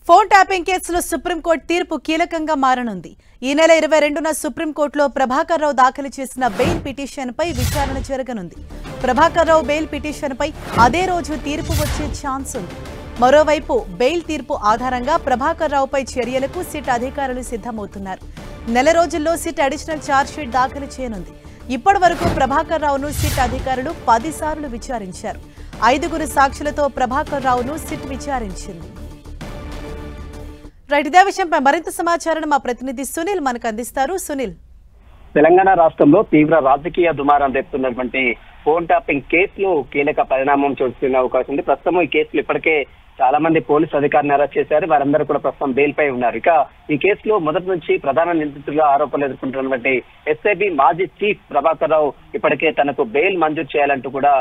Phone tapping కేసులో supreme court తీర్పు కీలకంగా మారనుంది. ఈ నెల 22న సుప్రీంకోర్టులో ప్రభాకర్ రావు దాఖలు చేసిన బెయిల్ పిటిషన్పై విచారణ జరగనుంది. ప్రభాకర్ రావు బెయిల్ పిటిషన్పై అదే రోజు తీర్పు వచ్చే ఛాన్స్ ఉంది. మరోవైపు బెయిల్ తీర్పు ఆధారంగా ప్రభాకర్ రావుపై చర్యలకు సిట్ అధికారులు సిద్ధమవుతున్నారు. నెల రోజుల్లో సిట్ అడిషనల్ ఛార్జ్షీట్ దాఖలు చేయనుంది. ఇప్పటి వరకు ప్రభాకర్ రావును సిట్ అధికారులు 10 సార్లు విచారించారు. 5 సాక్షులతో ప్రభాకర్ రావును సిట్ విచారించింది. రైట్, ఇదే విషయంపై మరింత సమాచారం మా ప్రతినిధి సునీల్ మనకు అందిస్తారు. సునీల్, తెలంగాణ రాష్ట్రంలో తీవ్ర రాజకీయ దుమారం రేపుతున్నటువంటి ఫోన్ ట్యాపింగ్ కేసులో కీలక పరిణామం చోటుకునే అవకాశం ఉంది. ప్రస్తుతం ఈ కేసులు ఇప్పటికే చాలా మంది పోలీసు అధికారులను అరెస్ట్ చేశారు. వారందరూ కూడా ప్రస్తుతం బెయిల్ పై ఉన్నారు. ఇక ఈ కేసులో మొదటి నుంచి ప్రధాన నిందితులుగా ఆరోపణలు ఎదుర్కొంటున్నటువంటి ఎస్ఐబి మాజీ చీఫ్ ప్రభాకర్ రావు ఇప్పటికే తనకు బెయిల్ మంజూరు చేయాలంటూ కూడా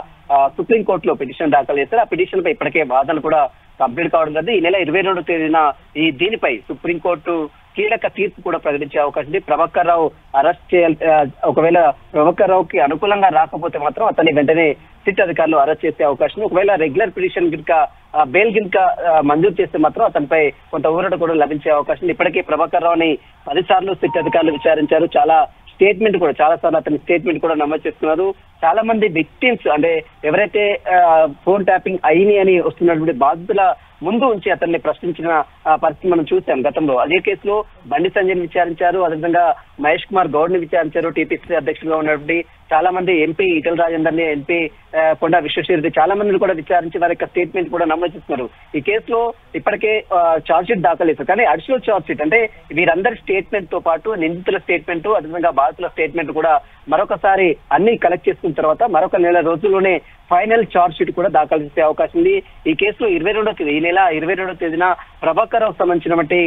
సుప్రీంకోర్టులో పిటిషన్ దాఖలు చేశారు. ఆ పిటిషన్ పై ఇప్పటికే వాదనలు కూడా కంప్లీట్ కావడం జరిగింది. ఈ నెల 22వ తేదీన దీనిపై సుప్రీంకోర్టు కీలక తీర్పు కూడా ప్రకటించే అవకాశం ఉంది. ప్రభాకర్ రావు అరెస్ట్ చేయాలి, ఒకవేళ ప్రభాకర్ రావుకి అనుకూలంగా రాకపోతే మాత్రం అతన్ని వెంటనే సిట్ అధికారులు అరెస్ట్ చేసే అవకాశం ఉంది. ఒకవేళ రెగ్యులర్ పిటిషన్ గినక బెయిల్ గినక మంజూరు చేస్తే మాత్రం అతనిపై కొంత ఊరట కూడా లభించే అవకాశం ఉంది. ఇప్పటికే ప్రభాకర్ రావుని 10 సార్లు సిట్ అధికారులు విచారించారు. చాలా సార్లు అతని స్టేట్మెంట్ కూడా నమోదు చేస్తున్నారు. చాలా మంది విక్టిమ్స్ అంటే ఎవరైతే ఫోన్ ట్యాపింగ్ అయిని అని వస్తున్నటువంటి బాధితుల ముందు ఉంచి అతన్ని ప్రశ్నించిన పరిస్థితి మనం చూసాం గతంలో. అదే కేసులో బండి సంజయ్ విచారించారు, అదేవిధంగా మహేష్ కుమార్ గౌడ్ ని విచారించారు. టీపీసీ అధ్యక్షులుగా ఉన్నటువంటి చాలా మంది ఎంపీ ఈటెల రాజేందర్ ని, ఎంపీ కొండా విశ్వేశ్వరరెడ్డి చాలా మందిని కూడా విచారించి వారి యొక్క స్టేట్మెంట్ కూడా నమోదు చేస్తున్నారు. ఈ కేసులో ఇప్పటికే ఛార్జ్ షీట్ దాఖలు చేశారు. కానీ అడిషనల్ ఛార్జ్ షీట్ అంటే వీరందరి స్టేట్మెంట్ తో పాటు నిందితుల స్టేట్మెంట్, అదేవిధంగా బాధితుల స్టేట్మెంట్ కూడా మరొకసారి అన్ని కలెక్ట్ చేసుకున్న తర్వాత మరొక నెల రోజుల్లోనే ఫైనల్ ఛార్జ్ షీట్ కూడా దాఖలు చేసే అవకాశం ఉంది. ఈ కేసులో ఈ నెల 22వ తేదీన ప్రభాకర్ రావు సంబంధించినటువంటి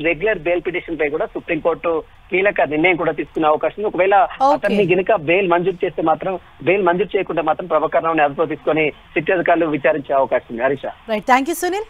రెగ్యులర్ బెయిల్ పిటిషన్ పై కూడా సుప్రీంకోర్టు కీలక నిర్ణయం కూడా తీసుకునే అవకాశం ఉంది. ఒకవేళ అతన్ని గినక బెయిల్ మంజూరు చేస్తే మాత్రం, బెయిల్ మంజూరు చేయకుండా మాత్రం ప్రభాకర్ రావుని అదుపులో తీసుకొని సిట్ అధికారులు విచారించే అవకాశం ఉంది. Harisha, right, thank you Sunil.